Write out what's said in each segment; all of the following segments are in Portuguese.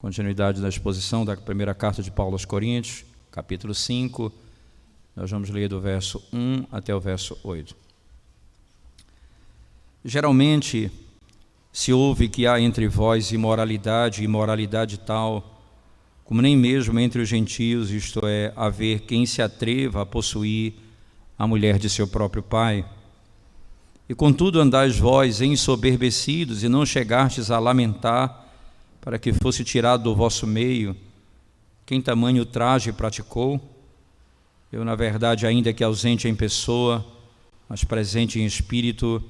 Continuidade da exposição da primeira carta de Paulo aos Coríntios, capítulo 5, nós vamos ler do verso 1 até o verso 8. Geralmente se ouve que há entre vós imoralidade, e moralidade tal, como nem mesmo entre os gentios, isto é, haver quem se atreva a possuir a mulher de seu próprio pai. E contudo andais vós ensoberbecidos, e não chegastes a lamentar, para que fosse tirado do vosso meio quem tamanho traje praticou. Eu, na verdade, ainda que ausente em pessoa, mas presente em espírito,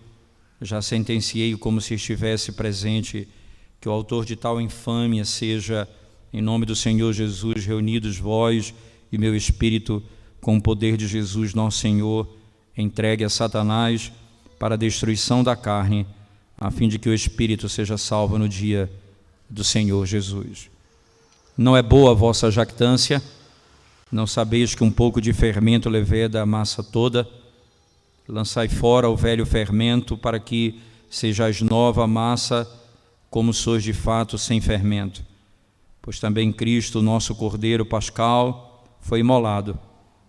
já sentenciei como se estivesse presente, que o autor de tal infâmia seja, em nome do Senhor Jesus, reunidos vós e meu espírito, com o poder de Jesus nosso Senhor, entregue a Satanás para a destruição da carne, a fim de que o espírito seja salvo no dia do Senhor Jesus. Não é boa a vossa jactância? Não sabeis que um pouco de fermento leveda a massa toda? Lançai fora o velho fermento, para que sejais nova massa, como sois de fato sem fermento. Pois também Cristo, nosso Cordeiro Pascal, foi imolado.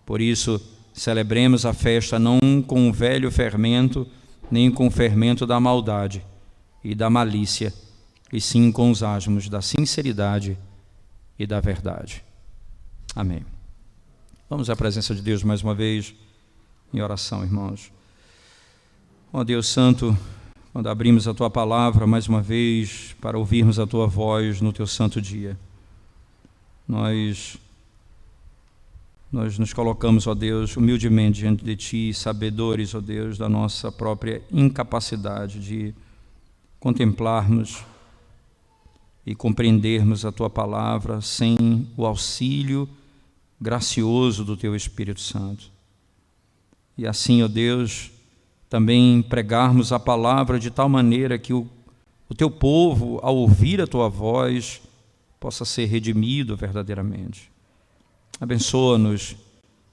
Por isso, celebremos a festa não com o velho fermento, nem com o fermento da maldade e da malícia, e sim com os asmos da sinceridade e da verdade. Amém. Vamos à presença de Deus mais uma vez, em oração, irmãos. Ó Deus Santo, quando abrimos a Tua palavra mais uma vez, para ouvirmos a Tua voz no Teu santo dia, nós nos colocamos, ó Deus, humildemente diante de Ti, sabedores, ó Deus, da nossa própria incapacidade de contemplarmos e compreendermos a Tua palavra sem o auxílio gracioso do Teu Espírito Santo. E assim, ó Deus, também pregarmos a palavra de tal maneira que o Teu povo, ao ouvir a Tua voz, possa ser redimido verdadeiramente. Abençoa-nos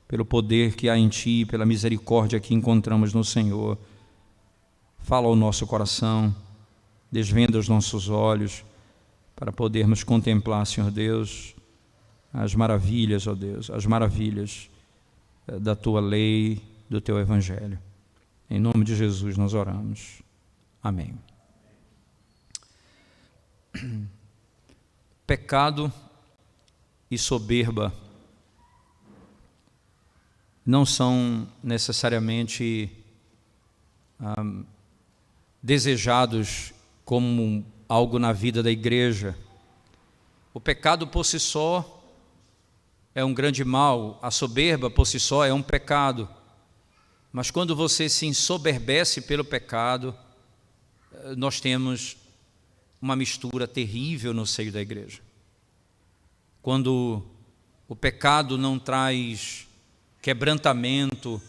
pelo poder que há em Ti, pela misericórdia que encontramos no Senhor. Fala ao nosso coração, desvenda os nossos olhos, para podermos contemplar, Senhor Deus, as maravilhas, ó Deus, as maravilhas da Tua lei, do Teu Evangelho. Em nome de Jesus nós oramos. Amém. Pecado e soberba não são necessariamente desejados como algo na vida da igreja. O pecado por si só é um grande mal, a soberba por si só é um pecado. Mas quando você se ensoberbece pelo pecado, nós temos uma mistura terrível no seio da igreja. Quando o pecado não traz quebrantamento,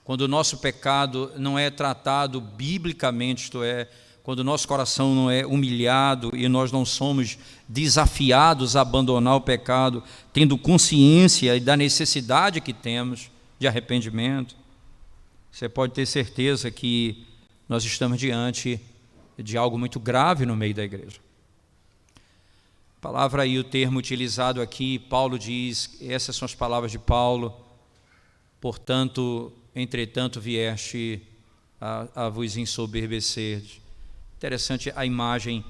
quando o nosso pecado não é tratado biblicamente, isto é, quando o nosso coração não é humilhado e nós não somos desafiados a abandonar o pecado, tendo consciência da necessidade que temos de arrependimento, você pode ter certeza que nós estamos diante de algo muito grave no meio da igreja. A palavra e o termo utilizado aqui, Paulo diz, essas são as palavras de Paulo: portanto, entretanto vieste a vos ensoberbecer. Interessante a imagem,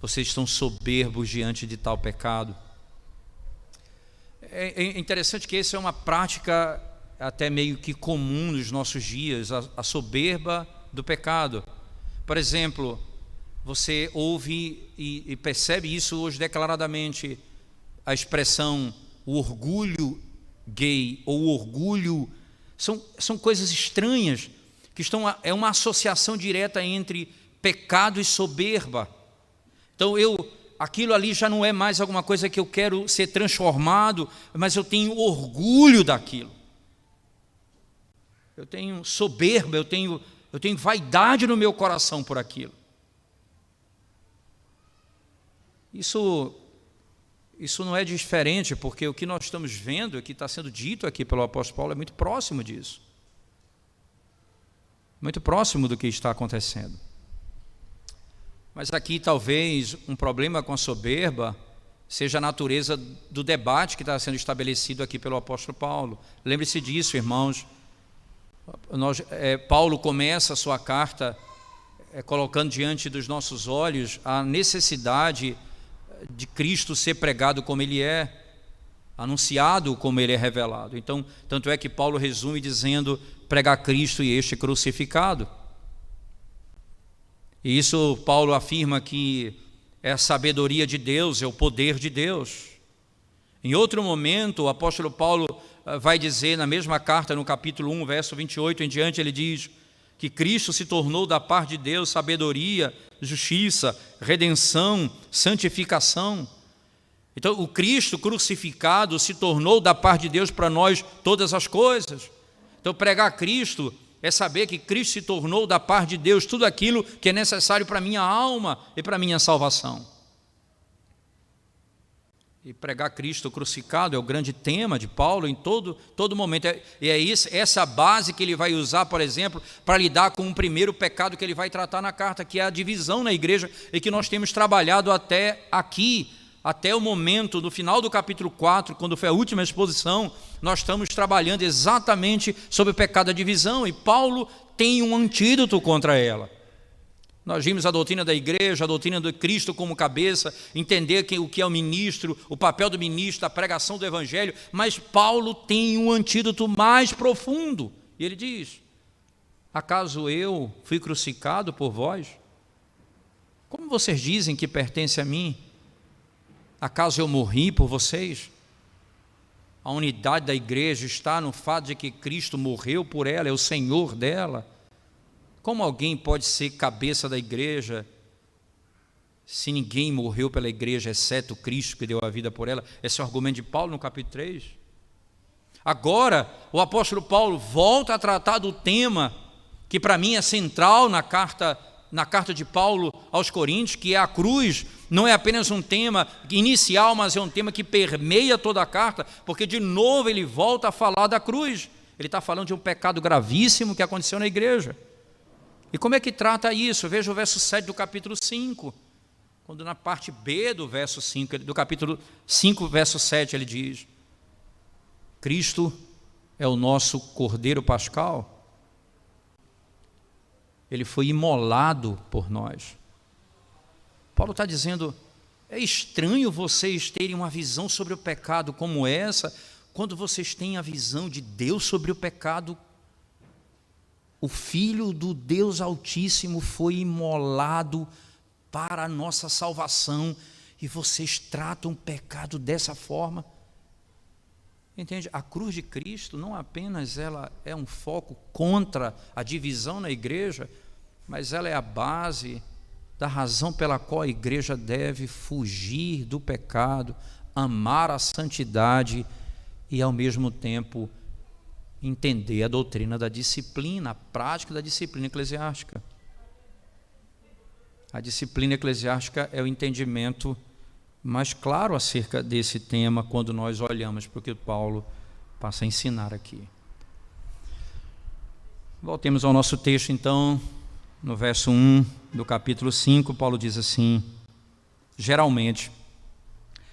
vocês estão soberbos diante de tal pecado. É interessante que essa é uma prática até meio que comum nos nossos dias, a soberba do pecado. Por exemplo, você ouve e percebe isso hoje declaradamente, a expressão o orgulho gay ou o orgulho, são coisas estranhas, que é uma associação direta entre pecado e soberba. Então aquilo ali já não é mais alguma coisa que eu quero ser transformado, mas eu tenho orgulho daquilo. Eu tenho soberba, eu tenho vaidade no meu coração por aquilo. Isso não é diferente, porque o que nós estamos vendo, o que está sendo dito aqui pelo apóstolo Paulo, é muito próximo disso. Muito próximo do que está acontecendo. Mas aqui talvez um problema com a soberba seja a natureza do debate que está sendo estabelecido aqui pelo apóstolo Paulo. Lembre-se disso, irmãos. Paulo começa a sua carta colocando diante dos nossos olhos a necessidade de Cristo ser pregado como Ele é, anunciado como Ele é revelado. Então, tanto é que Paulo resume dizendo: pregar Cristo e este crucificado. E isso Paulo afirma que é a sabedoria de Deus, é o poder de Deus. Em outro momento, o apóstolo Paulo vai dizer na mesma carta, no capítulo 1, verso 28 em diante, ele diz que Cristo se tornou da parte de Deus sabedoria, justiça, redenção, santificação. Então, o Cristo crucificado se tornou da parte de Deus para nós todas as coisas. Então, pregar Cristo é saber que Cristo se tornou da parte de Deus tudo aquilo que é necessário para a minha alma e para a minha salvação. E pregar Cristo crucificado é o grande tema de Paulo em todo momento. E é essa base que ele vai usar, por exemplo, para lidar com o primeiro pecado que ele vai tratar na carta, que é a divisão na igreja, e que nós temos trabalhado até aqui, até o momento, no final do capítulo 4, quando foi a última exposição, nós estamos trabalhando exatamente sobre o pecado da divisão, e Paulo tem um antídoto contra ela. Nós vimos a doutrina da igreja, a doutrina de Cristo como cabeça, entender o que é o ministro, o papel do ministro, a pregação do evangelho, mas Paulo tem um antídoto mais profundo, e ele diz: acaso eu fui crucificado por vós? Como vocês dizem que pertence a mim? Acaso eu morri por vocês? A unidade da igreja está no fato de que Cristo morreu por ela, é o Senhor dela. Como alguém pode ser cabeça da igreja se ninguém morreu pela igreja, exceto Cristo que deu a vida por ela? Esse é o argumento de Paulo no capítulo 3. Agora, o apóstolo Paulo volta a tratar do tema que para mim é central na carta de Paulo aos Coríntios, que é a cruz. Não é apenas um tema inicial, mas é um tema que permeia toda a carta, porque de novo ele volta a falar da cruz. Ele está falando de um pecado gravíssimo que aconteceu na igreja. E como é que trata isso? Veja o verso 7 do capítulo 5, quando na parte B do verso 5, do capítulo 5, verso 7, ele diz: Cristo é o nosso Cordeiro Pascal, ele foi imolado por nós. Paulo está dizendo: é estranho vocês terem uma visão sobre o pecado como essa, quando vocês têm a visão de Deus sobre o pecado. O Filho do Deus Altíssimo foi imolado para a nossa salvação, e vocês tratam o pecado dessa forma. Entende? A cruz de Cristo não apenas ela é um foco contra a divisão na igreja, mas ela é a base da razão pela qual a igreja deve fugir do pecado, amar a santidade e ao mesmo tempo entender a doutrina da disciplina, a prática da disciplina eclesiástica. A disciplina eclesiástica é o entendimento mais claro acerca desse tema quando nós olhamos para o que Paulo passa a ensinar aqui. Voltemos ao nosso texto então, no verso 1 do capítulo 5, Paulo diz assim: geralmente,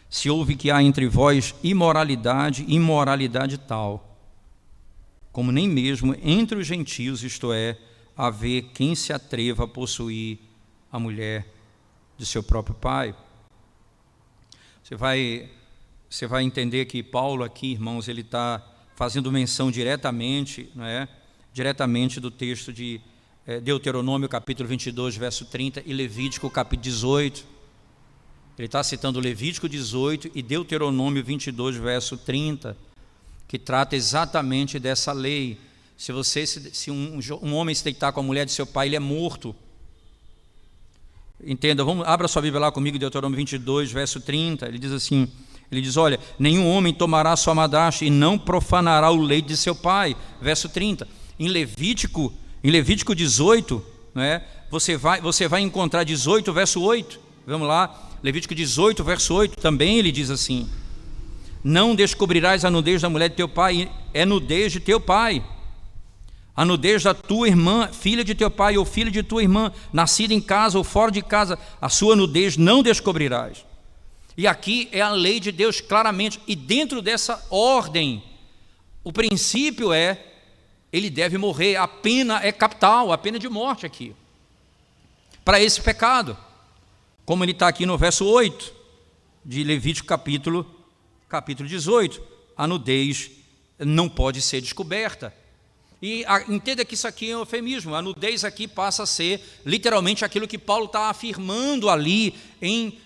se ouve que há entre vós imoralidade tal, como nem mesmo entre os gentios, isto é, haver quem se atreva a possuir a mulher de seu próprio pai. Você vai entender que Paulo aqui, irmãos, ele está fazendo menção diretamente, não é? Diretamente do texto de Deuteronômio capítulo 22, verso 30 e Levítico capítulo 18. Ele está citando Levítico 18 e Deuteronômio 22, verso 30, que trata exatamente dessa lei. Se um homem se deitar com a mulher de seu pai, ele é morto. Entenda, abra sua Bíblia lá comigo, Deuteronômio 22, verso 30, ele diz assim, olha, nenhum homem tomará sua madrasta e não profanará o leite de seu pai, verso 30. Em Levítico 18, né, você vai encontrar 18, verso 8, vamos lá, Levítico 18, verso 8, também ele diz assim: não descobrirás a nudez da mulher de teu pai, é nudez de teu pai. A nudez da tua irmã, filha de teu pai ou filha de tua irmã, nascida em casa ou fora de casa, a sua nudez não descobrirás. E aqui é a lei de Deus claramente, e dentro dessa ordem, o princípio é, ele deve morrer, a pena é capital, a pena de morte aqui, para esse pecado, como ele está aqui no verso 8, de Levítico capítulo 18, a nudez não pode ser descoberta. E entenda que isso aqui é um eufemismo, a nudez aqui passa a ser literalmente aquilo que Paulo está afirmando ali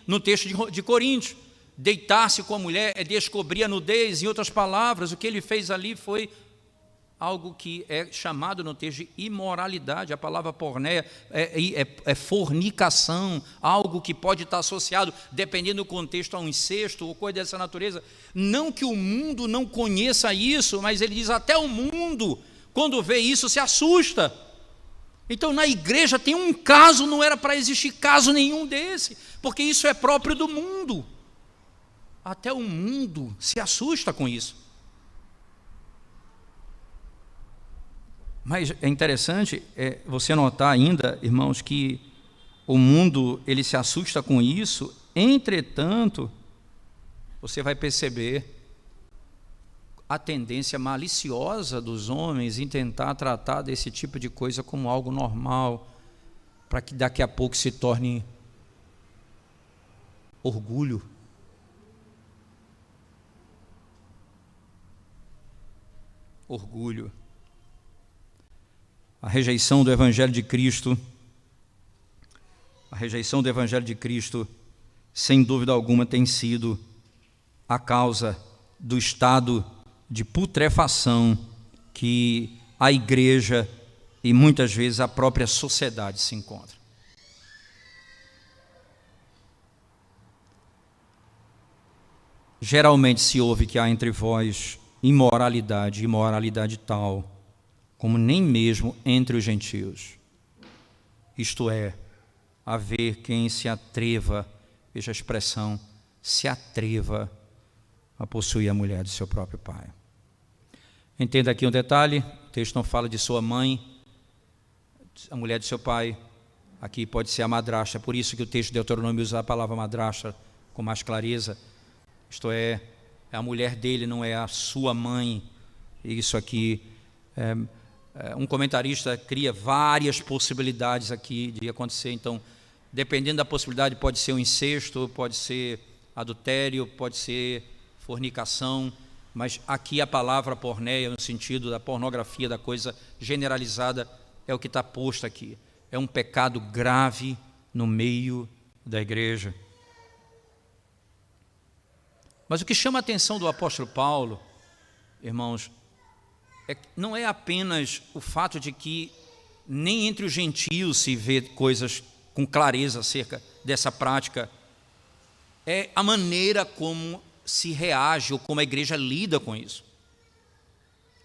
no texto de Coríntios. Deitar-se com a mulher é descobrir a nudez. Em outras palavras, o que ele fez ali foi algo que é chamado no texto de imoralidade. A palavra porneia é fornicação, algo que pode estar associado, dependendo do contexto, a um incesto ou coisa dessa natureza. Não que o mundo não conheça isso, mas ele diz até o mundo, quando vê isso, se assusta. Então na igreja tem um caso, não era para existir caso nenhum desse, porque isso é próprio do mundo. Até o mundo se assusta com isso. Mas é interessante você notar ainda, irmãos, que o mundo ele se assusta com isso. Entretanto, você vai perceber a tendência maliciosa dos homens em tentar tratar desse tipo de coisa como algo normal, para que daqui a pouco se torne orgulho. Orgulho. A rejeição do Evangelho de Cristo, sem dúvida alguma, tem sido a causa do estado de putrefação que a igreja e muitas vezes a própria sociedade se encontra. Geralmente se ouve que há entre vós imoralidade tal, como nem mesmo entre os gentios. Isto é, haver quem se atreva, veja a expressão, se atreva a possuir a mulher do seu próprio pai. Entenda aqui um detalhe, o texto não fala de sua mãe, a mulher do seu pai, aqui pode ser a madrasta, por isso que o texto de Deuteronômio usa a palavra madrasta com mais clareza, isto é a mulher dele, não é a sua mãe. Isso aqui, um comentarista cria várias possibilidades aqui de acontecer, então, dependendo da possibilidade, pode ser um incesto, pode ser adultério, pode ser fornicação, mas aqui a palavra porneia, no sentido da pornografia, da coisa generalizada, é o que está posto aqui. É um pecado grave no meio da igreja. Mas o que chama a atenção do apóstolo Paulo, irmãos, não é apenas o fato de que nem entre os gentios se vê coisas com clareza acerca dessa prática, é a maneira como se reage ou como a igreja lida com isso.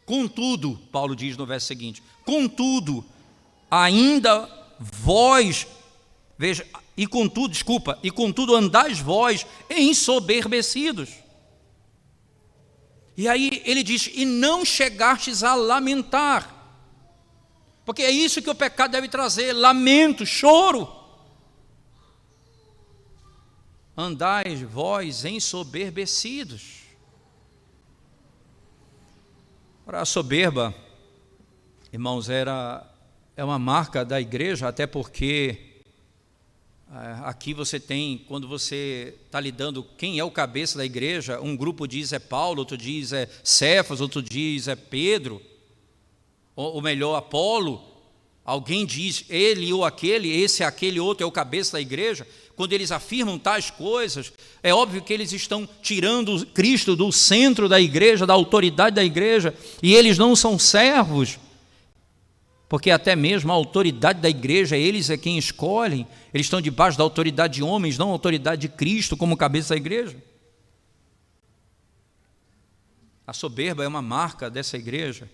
Contudo, Paulo diz no verso seguinte, contudo, ainda vós, veja, e contudo andais vós ensoberbecidos. E aí ele diz, e não chegastes a lamentar, porque é isso que o pecado deve trazer, lamento, choro. Andais vós ensoberbecidos. Ora, a soberba, irmãos, é uma marca da igreja, até porque aqui você tem, quando você está lidando, quem é o cabeça da igreja, um grupo diz é Paulo, outro diz é Cefas, outro diz é Pedro, ou melhor, Apolo, alguém diz ele ou aquele, esse, aquele, outro é o cabeça da igreja. Quando eles afirmam tais coisas, é óbvio que eles estão tirando Cristo do centro da igreja, da autoridade da igreja, e eles não são servos, porque até mesmo a autoridade da igreja, eles é quem escolhem, eles estão debaixo da autoridade de homens, não a autoridade de Cristo como cabeça da igreja. A soberba é uma marca dessa igreja.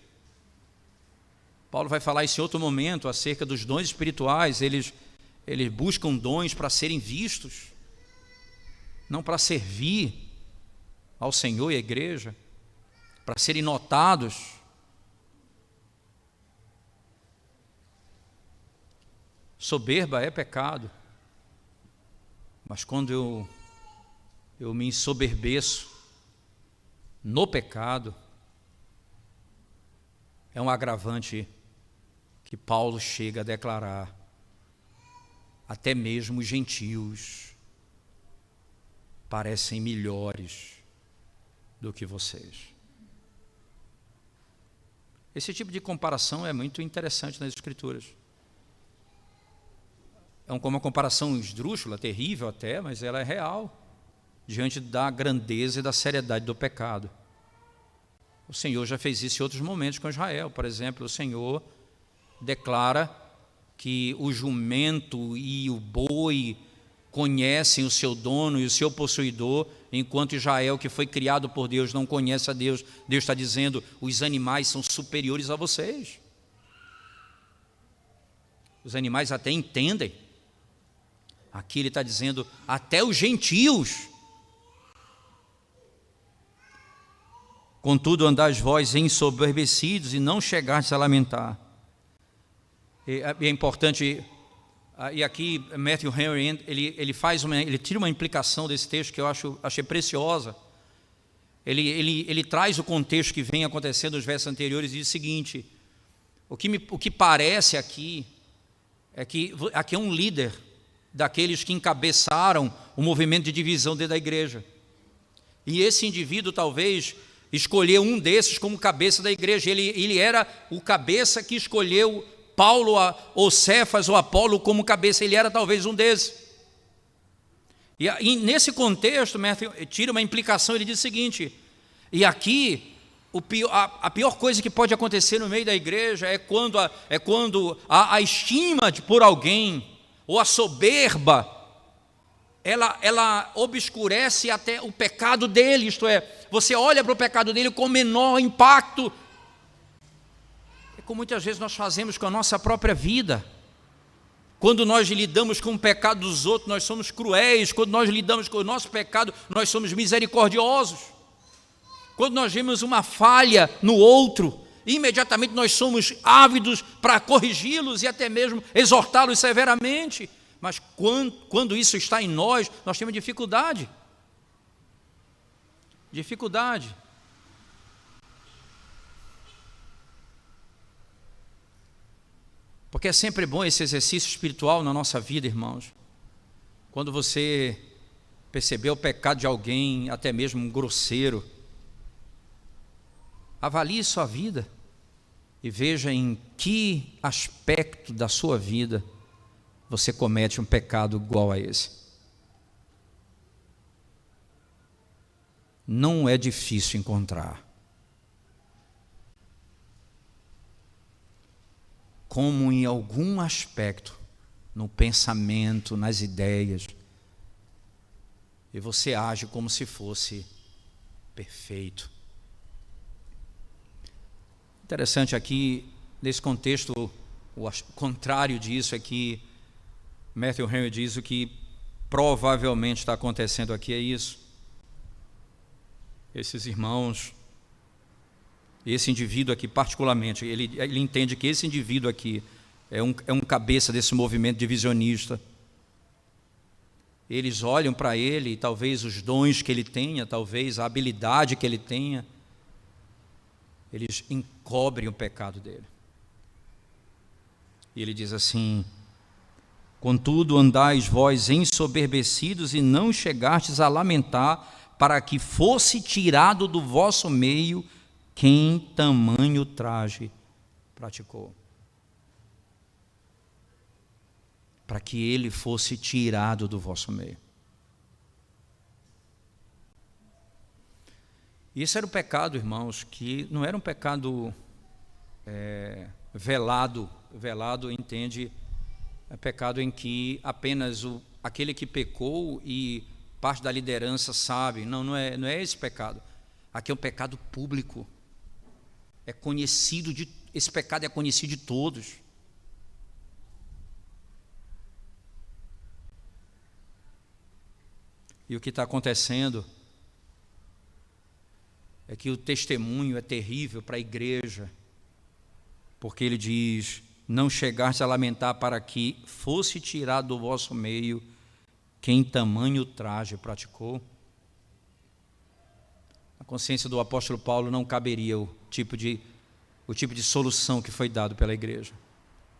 Paulo vai falar isso em outro momento, acerca dos dons espirituais, eles buscam dons para serem vistos, não para servir ao Senhor e à igreja, para serem notados. Soberba é pecado, mas quando eu eu me ensoberbeço no pecado, é um agravante que Paulo chega a declarar. Até mesmo os gentios parecem melhores do que vocês. Esse tipo de comparação é muito interessante nas Escrituras. É uma comparação esdrúxula, terrível até, mas ela é real, diante da grandeza e da seriedade do pecado. O Senhor já fez isso em outros momentos com Israel. Por exemplo, o Senhor declara que o jumento e o boi conhecem o seu dono e o seu possuidor, enquanto Israel, que foi criado por Deus, não conhece a Deus. Deus está dizendo, os animais são superiores a vocês. Os animais até entendem. Aqui ele está dizendo, até os gentios. Contudo, andais vós ensoberbecidos e não chegastes a lamentar. É importante, e aqui Matthew Henry, ele tira uma implicação desse texto que eu achei preciosa. Ele traz o contexto que vem acontecendo nos versos anteriores e diz o seguinte: o que parece aqui é que aqui é um líder daqueles que encabeçaram o movimento de divisão dentro da igreja. E esse indivíduo talvez escolheu um desses como cabeça da igreja. Ele era o cabeça que escolheu Paulo, ou Cefas, ou Apolo como cabeça. Ele era talvez um desses. E nesse contexto, Matthew tira uma implicação. Ele diz o seguinte: e aqui a pior coisa que pode acontecer no meio da igreja é quando a estima por alguém, ou a soberba, ela obscurece até o pecado dele. Isto é, você olha para o pecado dele com menor impacto. Como muitas vezes nós fazemos com a nossa própria vida. Quando nós lidamos com o pecado dos outros, nós somos cruéis. Quando nós lidamos com o nosso pecado, nós somos misericordiosos. Quando nós vemos uma falha no outro, imediatamente nós somos ávidos para corrigi-los e até mesmo exortá-los severamente. Mas quando isso está em nós, nós temos dificuldade. Porque é sempre bom esse exercício espiritual na nossa vida, irmãos. Quando você perceber o pecado de alguém, até mesmo um grosseiro, avalie sua vida e veja em que aspecto da sua vida você comete um pecado igual a esse. Não é difícil encontrar. Como em algum aspecto, no pensamento, nas ideias, e você age como se fosse perfeito. Interessante aqui, nesse contexto, o contrário disso é que Matthew Henry diz: o que provavelmente está acontecendo aqui é isso. Esses irmãos, esse indivíduo aqui particularmente, ele entende que esse indivíduo aqui é um cabeça desse movimento divisionista. Eles olham para ele, e talvez os dons que ele tenha, talvez a habilidade que ele tenha, eles encobrem o pecado dele. E ele diz assim: contudo andais vós ensoberbecidos e não chegastes a lamentar, para que fosse tirado do vosso meio quem tamanho traje praticou. Para que ele fosse tirado do vosso meio. E esse era o pecado, irmãos, que não era um pecado velado. Velado entende, é pecado em que apenas aquele que pecou e parte da liderança sabe. Não é esse pecado. Aqui é um pecado público. Esse pecado é conhecido de todos. E o que está acontecendo é que o testemunho é terrível para a igreja, porque ele diz: não chegaste a lamentar, para que fosse tirado do vosso meio quem tamanho traje praticou. consciência do apóstolo Paulo não caberia o tipo de solução que foi dado pela igreja.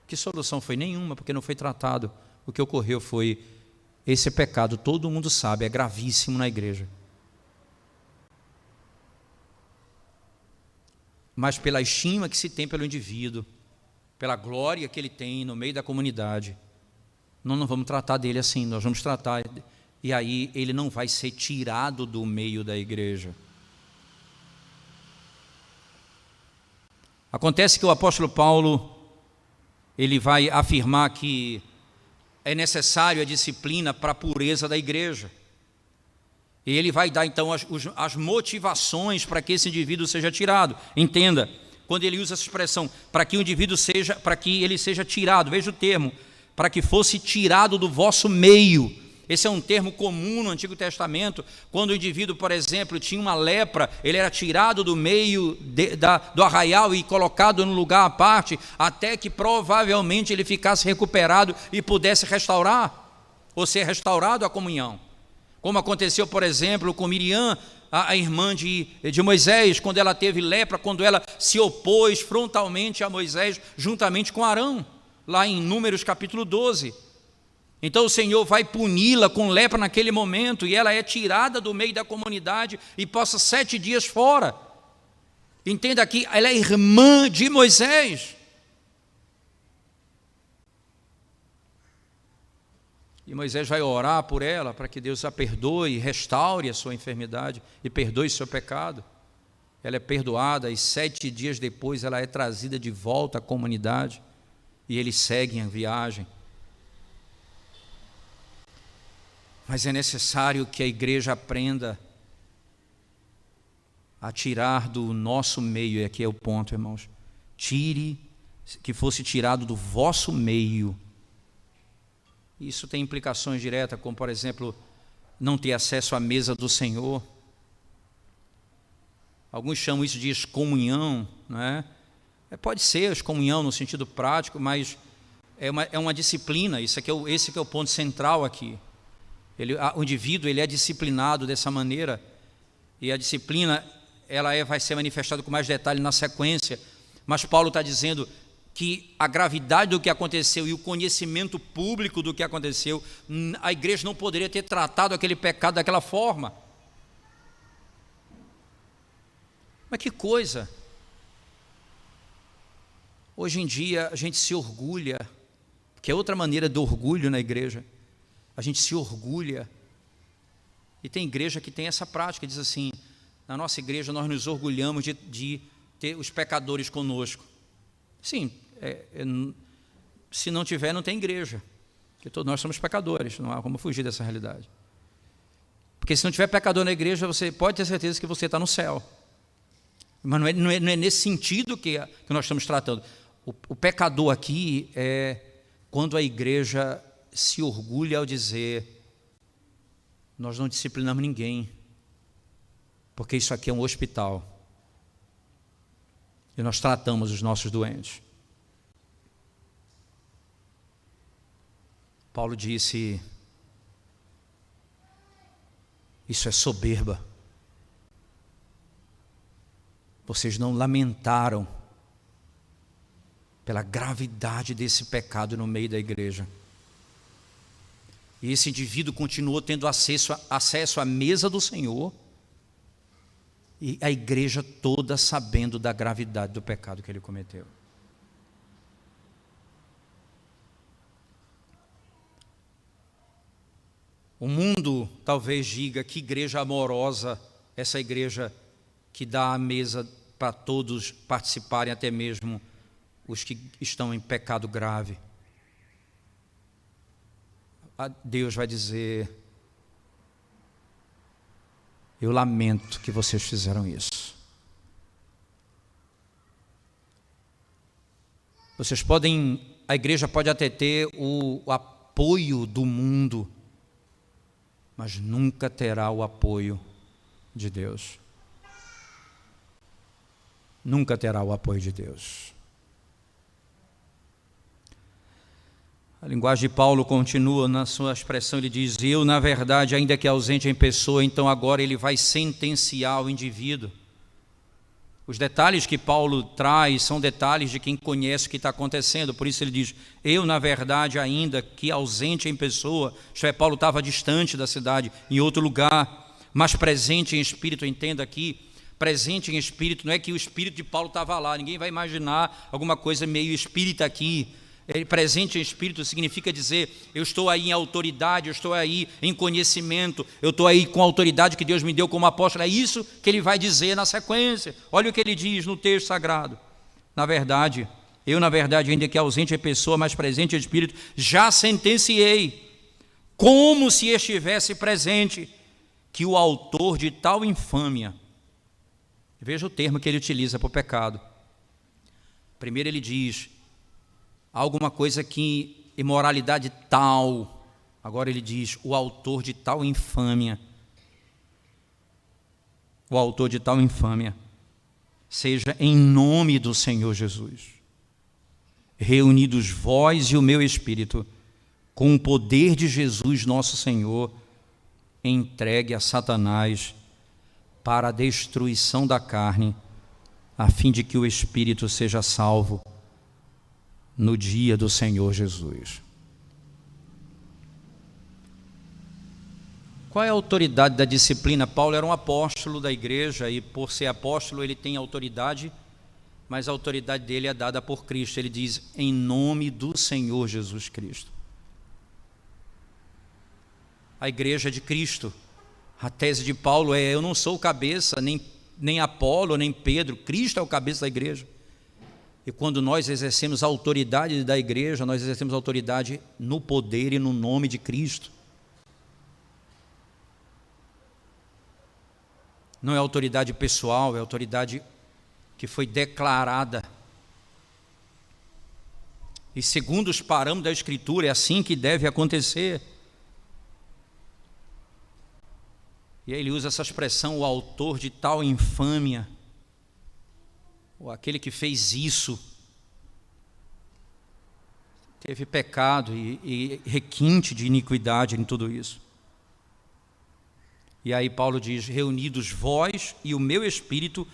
Que solução foi? Nenhuma, porque não foi tratado. O que ocorreu foi, esse pecado, todo mundo sabe, é gravíssimo na igreja. Mas pela estima que se tem pelo indivíduo, pela glória que ele tem no meio da comunidade, nós não vamos tratar dele assim, nós vamos tratar, e aí ele não vai ser tirado do meio da igreja. Acontece que o apóstolo Paulo, ele vai afirmar que é necessário a disciplina para a pureza da igreja. E ele vai dar então as motivações para que esse indivíduo seja tirado. Entenda, quando ele usa essa expressão, para que ele seja tirado, veja o termo, para que fosse tirado do vosso meio. Esse é um termo comum no Antigo Testamento. Quando o indivíduo, por exemplo, tinha uma lepra, ele era tirado do meio do arraial e colocado num lugar à parte, até que provavelmente ele ficasse recuperado e pudesse restaurar, ou ser restaurado a comunhão. Como aconteceu, por exemplo, com Miriam, a irmã de Moisés, quando ela teve lepra, quando ela se opôs frontalmente a Moisés, juntamente com Arão, lá em Números capítulo 12. Então o Senhor vai puni-la com lepra naquele momento, e ela é tirada do meio da comunidade e passa 7 dias fora. Entenda aqui, ela é irmã de Moisés. E Moisés vai orar por ela, para que Deus a perdoe, restaure a sua enfermidade e perdoe o seu pecado. Ela é perdoada e 7 dias depois ela é trazida de volta à comunidade e eles seguem a viagem. Mas é necessário que a igreja aprenda a tirar do nosso meio, e aqui é o ponto, irmãos, que fosse tirado do vosso meio. Isso tem implicações diretas, como por exemplo, não ter acesso à mesa do Senhor. Alguns chamam isso de excomunhão, não é? Pode ser excomunhão no sentido prático, mas é uma disciplina. Esse que é o ponto central aqui. O indivíduo ele é disciplinado dessa maneira, e a disciplina vai ser manifestada com mais detalhe na sequência. Mas Paulo está dizendo que a gravidade do que aconteceu e o conhecimento público do que aconteceu, a igreja não poderia ter tratado aquele pecado daquela forma. Mas que coisa! Hoje em dia a gente se orgulha, que é outra maneira do orgulho na igreja. A gente se orgulha, e tem igreja que tem essa prática, diz assim: na nossa igreja nós nos orgulhamos de ter os pecadores conosco. Sim, se não tiver, não tem igreja, porque todos nós somos pecadores, não há como fugir dessa realidade. Porque se não tiver pecador na igreja, você pode ter certeza que você está no céu. Mas não é nesse sentido que nós estamos tratando. O pecador aqui é quando a igreja se orgulha ao dizer: nós não disciplinamos ninguém, porque isso aqui é um hospital e nós tratamos os nossos doentes. Paulo disse: isso é soberba. Vocês não lamentaram pela gravidade desse pecado no meio da igreja. E esse indivíduo continuou tendo acesso à mesa do Senhor, e a igreja toda sabendo da gravidade do pecado que ele cometeu. O mundo talvez diga: que igreja amorosa, essa igreja que dá a mesa para todos participarem, até mesmo os que estão em pecado grave. Deus vai dizer: eu lamento que vocês fizeram isso. A igreja pode até ter o apoio do mundo, mas nunca terá o apoio de Deus. Nunca terá o apoio de Deus. A linguagem de Paulo continua na sua expressão, ele diz: eu, na verdade, ainda que ausente em pessoa, então agora ele vai sentenciar o indivíduo. Os detalhes que Paulo traz são detalhes de quem conhece o que está acontecendo, por isso ele diz: eu, na verdade, ainda que ausente em pessoa, isto é, Paulo estava distante da cidade, em outro lugar, mas presente em espírito. Entenda aqui, presente em espírito, não é que o espírito de Paulo estava lá, ninguém vai imaginar alguma coisa meio espírita aqui. Presente em espírito significa dizer: eu estou aí em autoridade, eu estou aí em conhecimento, eu estou aí com a autoridade que Deus me deu como apóstolo. É isso que ele vai dizer na sequência. Olha o que ele diz no texto sagrado: na verdade, eu, na verdade, ainda que ausente em pessoa, mas presente em espírito, já sentenciei, como se estivesse presente, que o autor de tal infâmia, veja o termo que ele utiliza para o pecado. Primeiro ele diz alguma coisa que imoralidade tal. Agora ele diz: o autor de tal infâmia. O autor de tal infâmia, seja em nome do Senhor Jesus, reunidos vós e o meu espírito, com o poder de Jesus nosso Senhor, entregue a Satanás para a destruição da carne, a fim de que o espírito seja salvo no dia do Senhor Jesus. Qual é a autoridade da disciplina? Paulo era um apóstolo da igreja e, por ser apóstolo, ele tem autoridade, mas a autoridade dele é dada por Cristo. Ele diz: em nome do Senhor Jesus Cristo. A igreja de Cristo. A tese de Paulo é: eu não sou o cabeça, nem Apolo, nem Pedro. Cristo é o cabeça da igreja. E quando nós exercemos a autoridade da igreja, nós exercemos a autoridade no poder e no nome de Cristo. Não é autoridade pessoal, é autoridade que foi declarada. E segundo os parâmetros da Escritura, é assim que deve acontecer. E aí ele usa essa expressão: o autor de tal infâmia, ou aquele que fez isso, teve pecado e requinte de iniquidade em tudo isso. E aí Paulo diz: reunidos vós e o meu espírito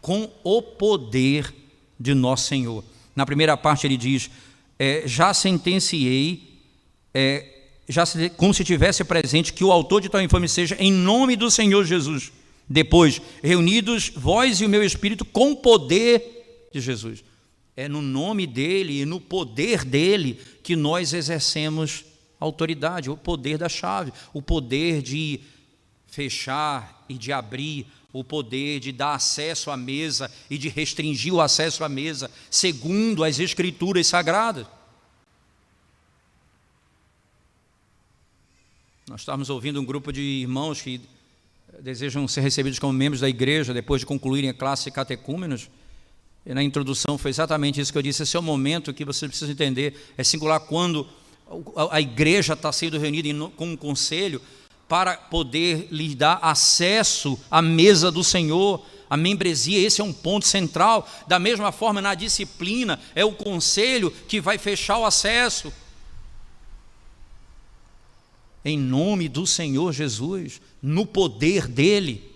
com o poder de nosso Senhor. Na primeira parte ele diz: já sentenciei, como se tivesse presente, que o autor de tal infâmia seja em nome do Senhor Jesus. Depois, reunidos vós e o meu espírito com o poder de Jesus. É no nome dele e no poder dele que nós exercemos autoridade, o poder da chave, o poder de fechar e de abrir, o poder de dar acesso à mesa e de restringir o acesso à mesa, segundo as Escrituras Sagradas. Nós estávamos ouvindo um grupo de irmãos que desejam ser recebidos como membros da igreja depois de concluírem a classe de catecúmenos, e na introdução foi exatamente isso que eu disse: esse é o momento que você precisa entender. É singular quando a igreja está sendo reunida com um conselho para poder lhe dar acesso à mesa do Senhor, a membresia. Esse é um ponto central. Da mesma forma, na disciplina, é o conselho que vai fechar o acesso. Em nome do Senhor Jesus, no poder dele,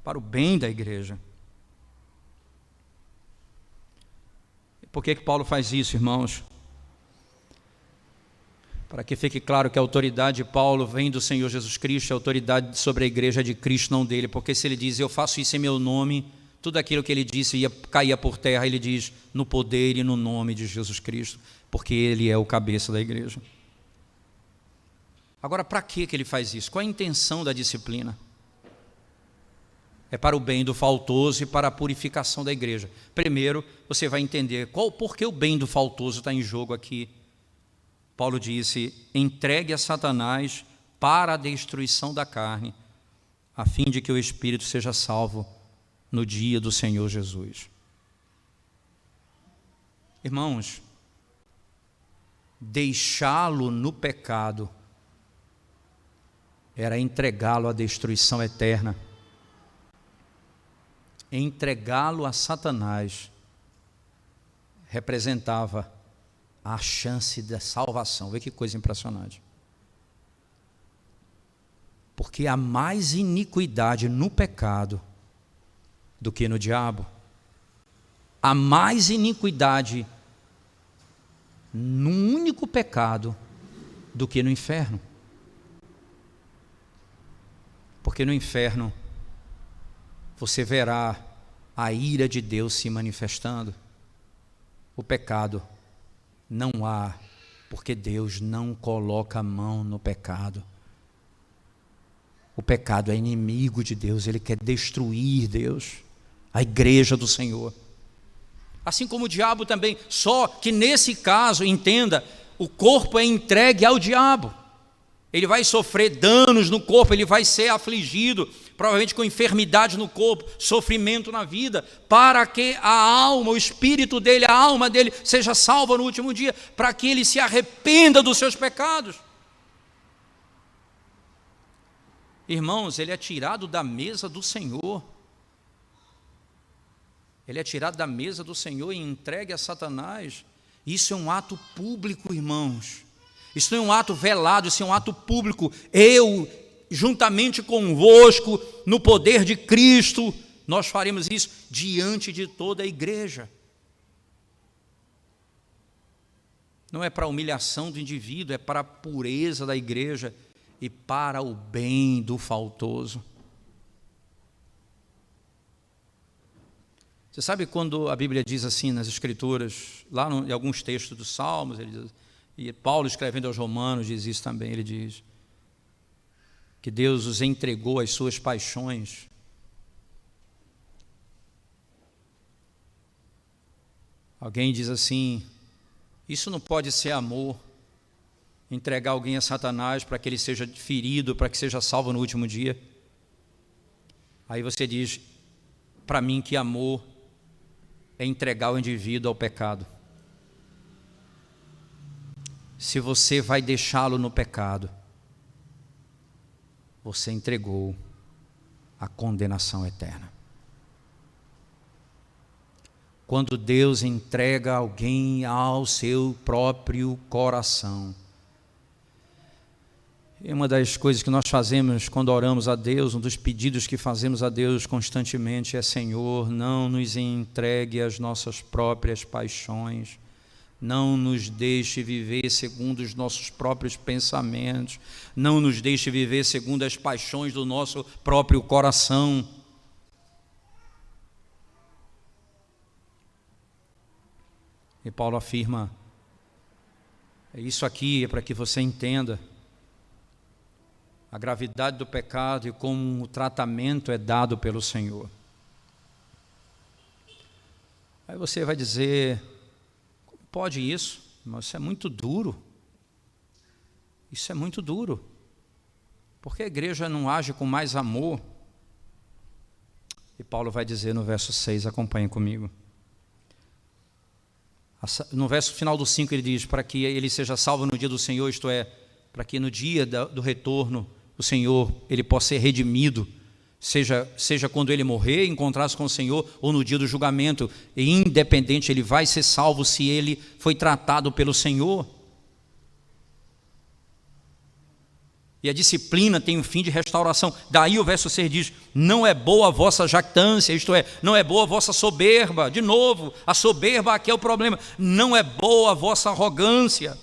para o bem da igreja. Por que Paulo faz isso, irmãos? Para que fique claro que a autoridade de Paulo vem do Senhor Jesus Cristo, a autoridade sobre a igreja de Cristo, não dele. Porque se ele diz: eu faço isso em meu nome, tudo aquilo que ele disse caía por terra. Ele diz: no poder e no nome de Jesus Cristo, porque ele é o cabeça da igreja. Agora, para que ele faz isso? Qual a intenção da disciplina? É para o bem do faltoso e para a purificação da igreja. Primeiro, você vai entender por que o bem do faltoso está em jogo aqui. Paulo disse: entregue a Satanás para a destruição da carne, a fim de que o espírito seja salvo no dia do Senhor Jesus. Irmãos, deixá-lo no pecado era entregá-lo à destruição eterna. Entregá-lo a Satanás representava a chance da salvação. Vê que coisa impressionante. Porque há mais iniquidade no pecado do que no diabo. Há mais iniquidade num único pecado do que no inferno. Porque no inferno você verá a ira de Deus se manifestando. O pecado não há, porque Deus não coloca a mão no pecado. O pecado é inimigo de Deus, ele quer destruir Deus, a igreja do Senhor. Assim como o diabo também, só que nesse caso, entenda, o corpo é entregue ao diabo. Ele vai sofrer danos no corpo, ele vai ser afligido, provavelmente com enfermidade no corpo, sofrimento na vida, para que a alma, o espírito dele, a alma dele seja salva no último dia, para que ele se arrependa dos seus pecados. Irmãos, ele é tirado da mesa do Senhor. Ele é tirado da mesa do Senhor e entregue a Satanás. Isso é um ato público, irmãos. Isso não é um ato velado, isso é um ato público. Eu, juntamente convosco, no poder de Cristo, nós faremos isso diante de toda a igreja. Não é para a humilhação do indivíduo, é para a pureza da igreja e para o bem do faltoso. Você sabe quando a Bíblia diz assim nas Escrituras, lá em alguns textos dos Salmos, ele diz, e Paulo escrevendo aos Romanos diz isso também, ele diz que Deus os entregou às suas paixões. Alguém diz assim, isso não pode ser amor, entregar alguém a Satanás para que ele seja ferido, para que seja salvo no último dia. Aí você diz, para mim que amor é entregar o indivíduo ao pecado. Se você vai deixá-lo no pecado, você entregou a condenação eterna. Quando Deus entrega alguém ao seu próprio coração, é uma das coisas que nós fazemos quando oramos a Deus, um dos pedidos que fazemos a Deus constantemente é: Senhor, não nos entregue as nossas próprias paixões, não nos deixe viver segundo os nossos próprios pensamentos, não nos deixe viver segundo as paixões do nosso próprio coração. E Paulo afirma, isso aqui é para que você entenda a gravidade do pecado e como o tratamento é dado pelo Senhor. Aí você vai dizer, como pode isso? Mas isso é muito duro. Isso é muito duro. Por que a igreja não age com mais amor? E Paulo vai dizer no verso 6, acompanhem comigo. No verso final do 5 ele diz, para que ele seja salvo no dia do Senhor, isto é, para que no dia do retorno, o Senhor, ele possa ser redimido, seja quando ele morrer, encontrar-se com o Senhor, ou no dia do julgamento, e independente, ele vai ser salvo se ele foi tratado pelo Senhor. E a disciplina tem um fim de restauração. Daí o verso 6 diz, não é boa a vossa jactância, isto é, não é boa a vossa soberba. De novo, a soberba aqui é o problema. Não é boa a vossa arrogância.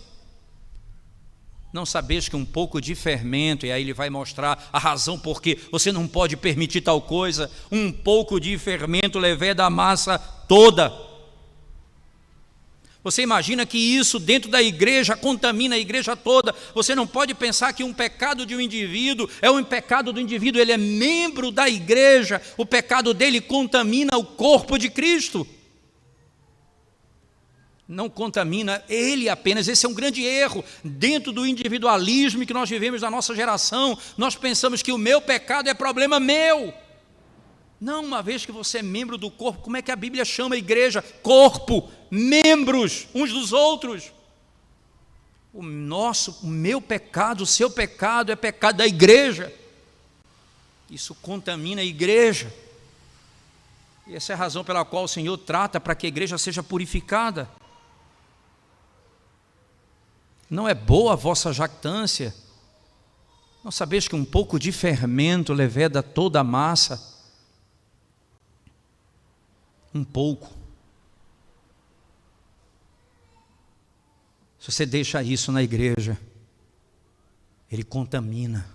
Não sabeis que um pouco de fermento, e aí ele vai mostrar a razão por que você não pode permitir tal coisa, um pouco de fermento leveda a massa toda. Você imagina que isso dentro da igreja contamina a igreja toda. Você não pode pensar que um pecado de um indivíduo é um pecado do indivíduo, ele é membro da igreja, o pecado dele contamina o corpo de Cristo. Não contamina ele apenas, esse é um grande erro. Dentro do individualismo que nós vivemos na nossa geração, nós pensamos que o meu pecado é problema meu. Não, uma vez que você é membro do corpo, como é que a Bíblia chama a igreja? Corpo, membros uns dos outros. O meu pecado, o seu pecado é pecado da igreja. Isso contamina a igreja. E essa é a razão pela qual o Senhor trata para que a igreja seja purificada. Não é boa a vossa jactância? Não sabeis que um pouco de fermento leveda toda a massa? Um pouco. Se você deixa isso na igreja, ele contamina.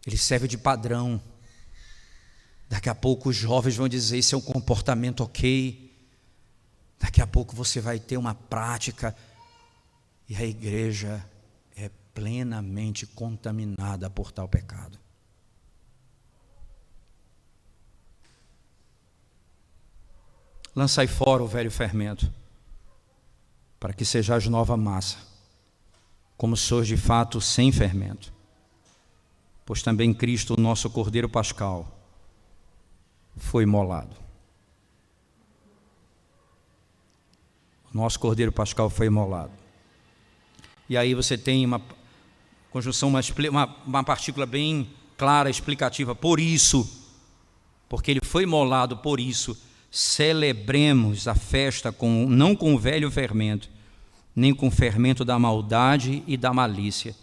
Ele serve de padrão. Daqui a pouco os jovens vão dizer, esse é um comportamento ok. Daqui a pouco você vai ter uma prática e a igreja é plenamente contaminada por tal pecado. Lançai fora o velho fermento, para que sejais nova massa, como sois de fato sem fermento. Pois também Cristo, o nosso Cordeiro Pascal, foi imolado. O nosso Cordeiro Pascal foi imolado. E aí você tem uma conjunção, uma partícula bem clara, explicativa. Por isso, porque ele foi imolado, por isso, celebremos a festa não com o velho fermento, nem com o fermento da maldade e da malícia,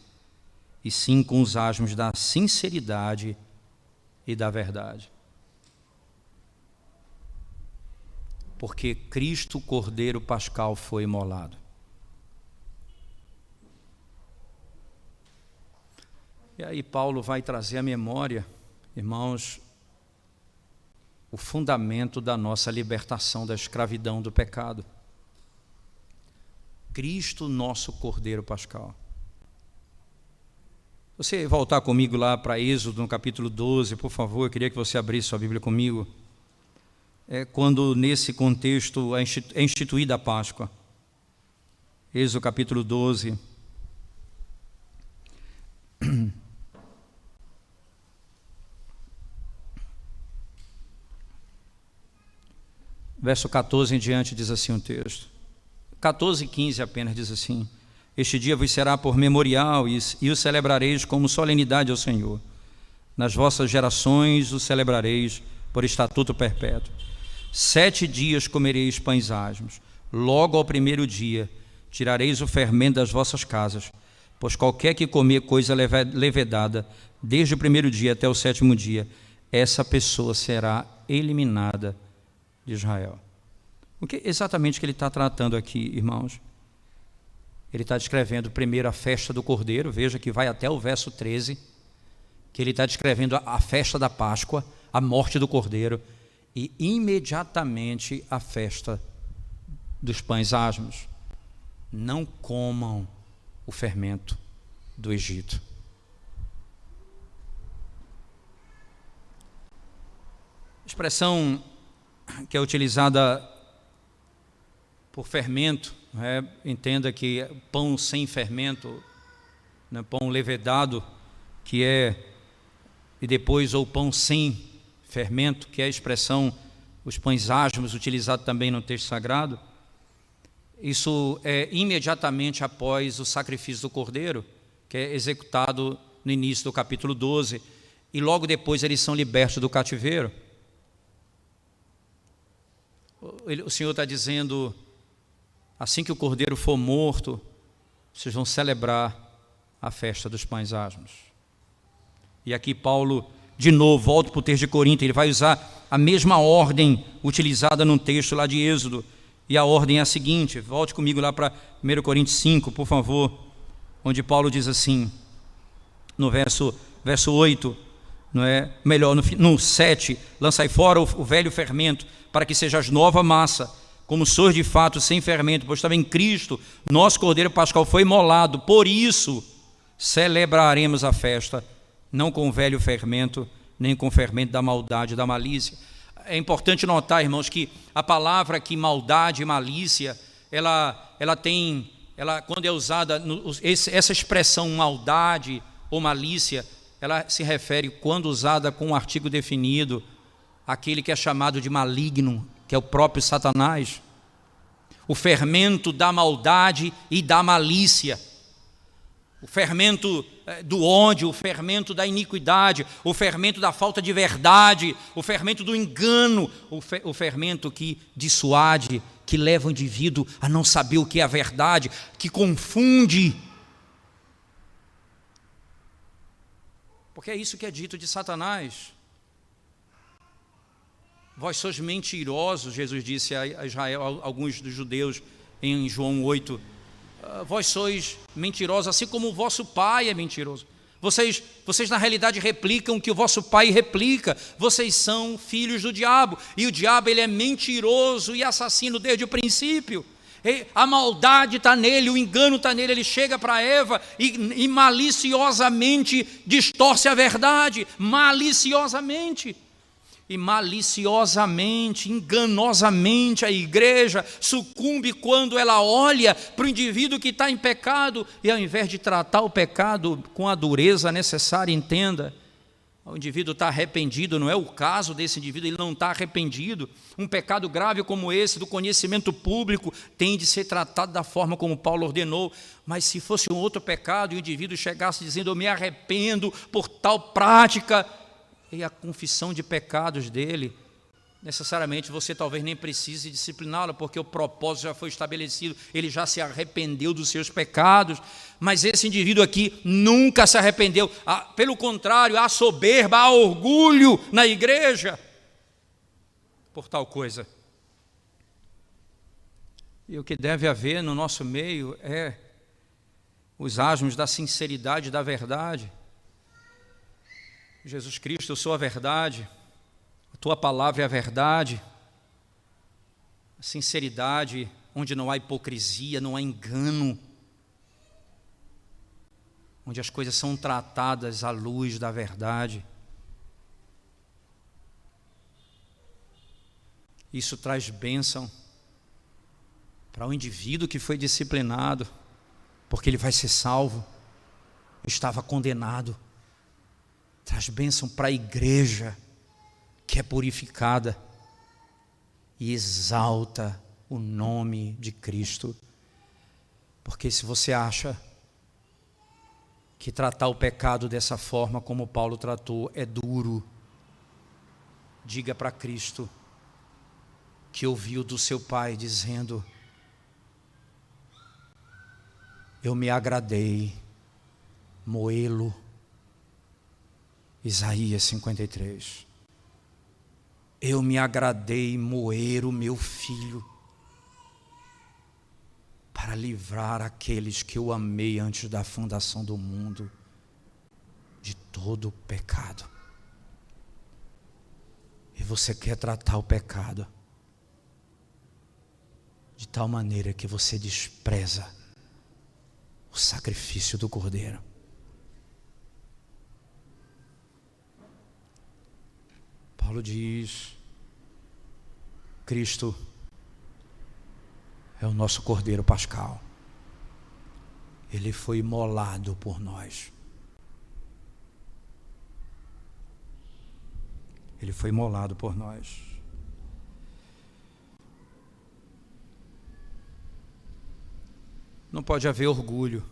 e sim com os asmos da sinceridade e da verdade. Porque Cristo, Cordeiro Pascal, foi imolado. E aí Paulo vai trazer à memória, irmãos, o fundamento da nossa libertação da escravidão do pecado. Cristo, nosso Cordeiro Pascal. Você voltar comigo lá para Êxodo, no capítulo 12, por favor, eu queria que você abrisse sua Bíblia comigo. É quando nesse contexto é instituída a Páscoa. Êxodo capítulo 12. Verso 14 em diante diz assim o texto. 14 e 15 apenas diz assim: este dia vos será por memorial e o celebrareis como solenidade ao Senhor. Nas vossas gerações o celebrareis por estatuto perpétuo. 7 dias comereis pães asmos. Logo ao primeiro dia tirareis o fermento das vossas casas, pois qualquer que comer coisa levedada, desde o primeiro dia até o 7º dia, essa pessoa será eliminada de Israel. O que exatamente que ele está tratando aqui, irmãos? Ele está descrevendo primeiro a festa do Cordeiro, veja que vai até o verso 13, que ele está descrevendo a festa da Páscoa, a morte do Cordeiro, e imediatamente a festa dos pães asmos. Não comam o fermento do Egito. A expressão que é utilizada por fermento, entenda que pão sem fermento, pão levedado, que é, e depois ou pão sem fermento, que é a expressão, os pães asmos, utilizado também no texto sagrado. Isso é imediatamente após o sacrifício do Cordeiro, que é executado no início do capítulo 12, e logo depois eles são libertos do cativeiro. O Senhor está dizendo, assim que o Cordeiro for morto, vocês vão celebrar a festa dos pães asmos. E aqui Paulo, de novo, volta para o texto de Corinto, ele vai usar a mesma ordem utilizada no texto lá de Êxodo, e a ordem é a seguinte, volte comigo lá para 1 Coríntios 5, por favor, onde Paulo diz assim, no verso 8, no 7, lançai fora o velho fermento, para que sejas nova massa, como sois de fato sem fermento, pois também Cristo, nosso Cordeiro Pascal, foi imolado, por isso celebraremos a festa, não com o velho fermento, nem com o fermento da maldade e da malícia. É importante notar, irmãos, que a palavra aqui, maldade e malícia, quando é usada, essa expressão maldade ou malícia, ela se refere, quando usada com um artigo definido, aquele que é chamado de maligno, que é o próprio Satanás. O fermento da maldade e da malícia, o fermento do ódio, o fermento da iniquidade, o fermento da falta de verdade, o fermento do engano, o fermento que dissuade, que leva o indivíduo a não saber o que é a verdade, que confunde. Porque é isso que é dito de Satanás. Vós sois mentirosos, Jesus disse a Israel, a alguns dos judeus em João 8. Vós sois mentirosos, assim como o vosso pai é mentiroso. Vocês na realidade replicam o que o vosso pai replica. Vocês são filhos do diabo. E o diabo, ele é mentiroso e assassino desde o princípio. A maldade está nele, o engano está nele. Ele chega para Eva e maliciosamente distorce a verdade. Maliciosamente. E maliciosamente, enganosamente, a igreja sucumbe quando ela olha para o indivíduo que está em pecado e, ao invés de tratar o pecado com a dureza necessária, entenda, o indivíduo está arrependido. Não é o caso desse indivíduo, ele não está arrependido. Um pecado grave como esse, do conhecimento público, tem de ser tratado da forma como Paulo ordenou. Mas se fosse um outro pecado e o indivíduo chegasse dizendo: eu me arrependo por tal prática, e a confissão de pecados dele, necessariamente você talvez nem precise discipliná-lo, porque o propósito já foi estabelecido, ele já se arrependeu dos seus pecados. Mas esse indivíduo aqui nunca se arrependeu. Pelo contrário, há soberba, há orgulho na igreja por tal coisa. E o que deve haver no nosso meio é os asmos da sinceridade e da verdade. Jesus Cristo, eu sou a verdade, a tua palavra é a verdade, a sinceridade, onde não há hipocrisia, não há engano, onde as coisas são tratadas à luz da verdade. Isso traz bênção para o indivíduo que foi disciplinado, porque ele vai ser salvo, estava condenado. Traz bênção para a igreja que é purificada e exalta o nome de Cristo. Porque se você acha que tratar o pecado dessa forma como Paulo tratou é duro, diga para Cristo que ouviu do seu Pai dizendo: eu me agradei moê-lo. Isaías 53. Eu me agradei moer o meu filho para livrar aqueles que eu amei antes da fundação do mundo de todo o pecado. E você quer tratar o pecado de tal maneira que você despreza o sacrifício do Cordeiro. Paulo diz: Cristo é o nosso Cordeiro Pascal. Ele foi imolado por nós. Ele foi imolado por nós. Não pode haver orgulho.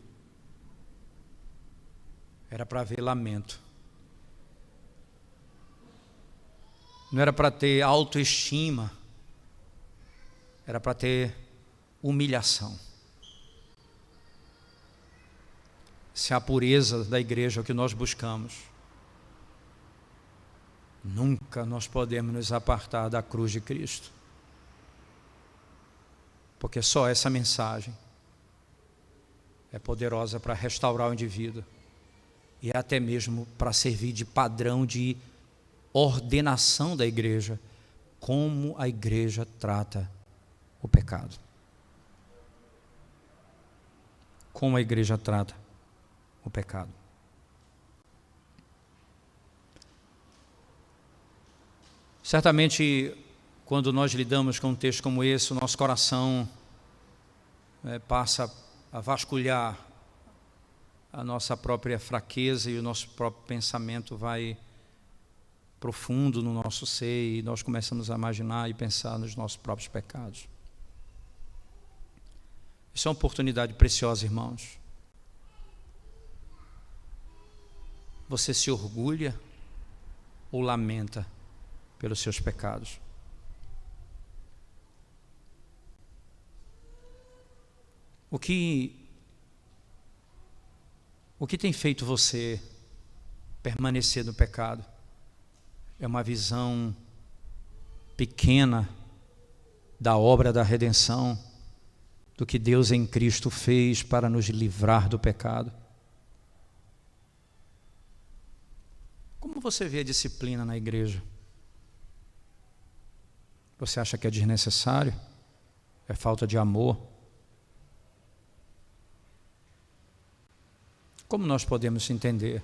Era para haver lamento. Não era para ter autoestima, era para ter humilhação. Se a pureza da igreja é o que nós buscamos, nunca nós podemos nos apartar da cruz de Cristo, porque só essa mensagem é poderosa para restaurar o indivíduo e até mesmo para servir de padrão de ordenação da igreja, como a igreja trata o pecado. Como a igreja trata o pecado. Certamente, quando nós lidamos com um texto como esse, o nosso coração passa a vasculhar a nossa própria fraqueza e o nosso próprio pensamento vai profundo no nosso ser e nós começamos a imaginar e pensar nos nossos próprios pecados. Isso é uma oportunidade preciosa, irmãos. Você se orgulha ou lamenta pelos seus pecados? O que tem feito você permanecer no pecado? É uma visão pequena da obra da redenção, do que Deus em Cristo fez para nos livrar do pecado. Como você vê a disciplina na igreja? Você acha que é desnecessário? É falta de amor? Como nós podemos entender?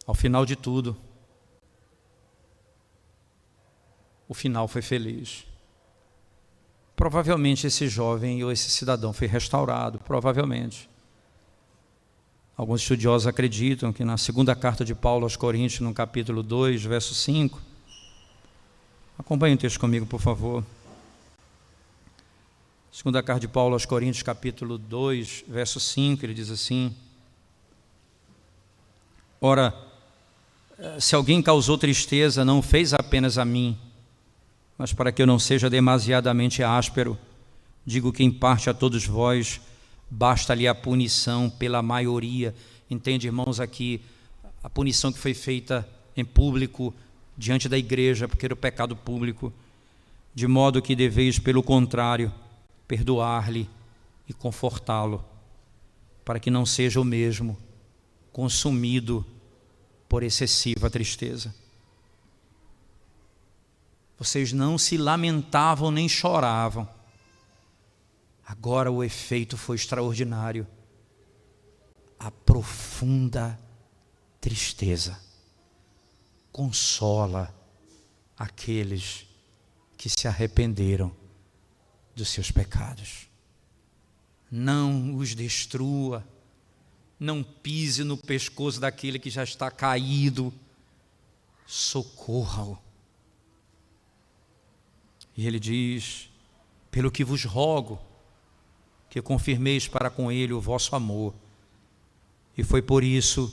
Ao final de tudo, o final foi feliz. Provavelmente esse jovem ou esse cidadão foi restaurado, provavelmente. Alguns estudiosos acreditam que na segunda carta de Paulo aos Coríntios, no capítulo 2, verso 5, acompanhe o texto comigo, por favor. Segunda carta de Paulo aos Coríntios, capítulo 2, verso 5, ele diz assim: ora, se alguém causou tristeza, não fez apenas a mim, mas para que eu não seja demasiadamente áspero, digo que em parte a todos vós basta-lhe a punição pela maioria. Entende, irmãos, aqui a punição que foi feita em público diante da igreja, porque era o pecado público, de modo que deveis, pelo contrário, perdoar-lhe e confortá-lo, para que não seja o mesmo consumido por excessiva tristeza. Vocês não se lamentavam nem choravam. Agora o efeito foi extraordinário. A profunda tristeza consola aqueles que se arrependeram dos seus pecados. Não os destrua, não pise no pescoço daquele que já está caído, socorra-o. E ele diz: pelo que vos rogo, que confirmeis para com ele o vosso amor, e foi por isso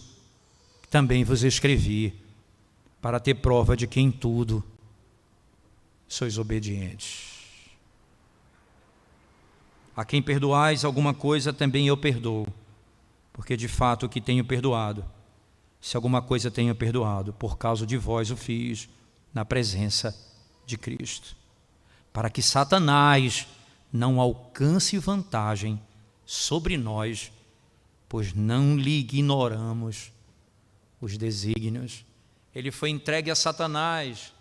que também vos escrevi, para ter prova de que em tudo sois obedientes. A quem perdoais alguma coisa, também eu perdoo, porque de fato o que tenho perdoado, se alguma coisa tenho perdoado, por causa de vós o fiz na presença de Cristo, para que Satanás não alcance vantagem sobre nós, pois não lhe ignoramos os desígnios. Ele foi entregue a Satanás,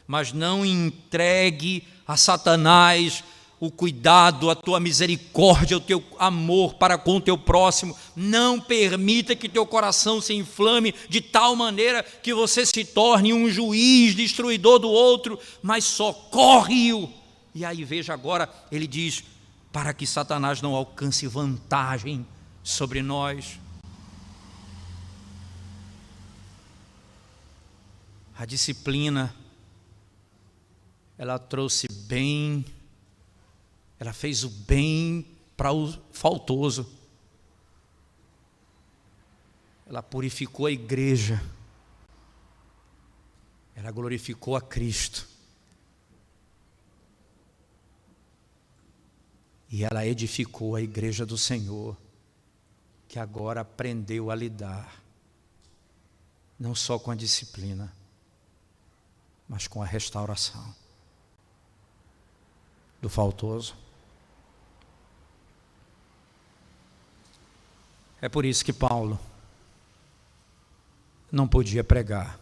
mas não entregue a Satanás o cuidado, a tua misericórdia, o teu amor para com o teu próximo. Não permita que teu coração se inflame de tal maneira que você se torne um juiz destruidor do outro, mas socorre-o. E aí veja agora, ele diz, para que Satanás não alcance vantagem sobre nós. A disciplina, ela trouxe bem, ela fez o bem para o faltoso. Ela purificou a igreja. Ela glorificou a Cristo. E ela edificou a igreja do Senhor, que agora aprendeu a lidar, não só com a disciplina, mas com a restauração do faltoso. É por isso que Paulo não podia pregar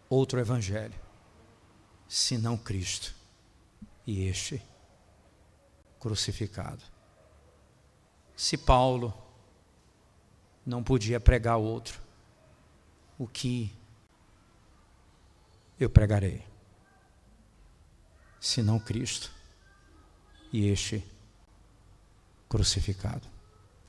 outro evangelho, senão Cristo e este crucificado. Se Paulo não podia pregar outro, o que eu pregarei, senão Cristo e este crucificado?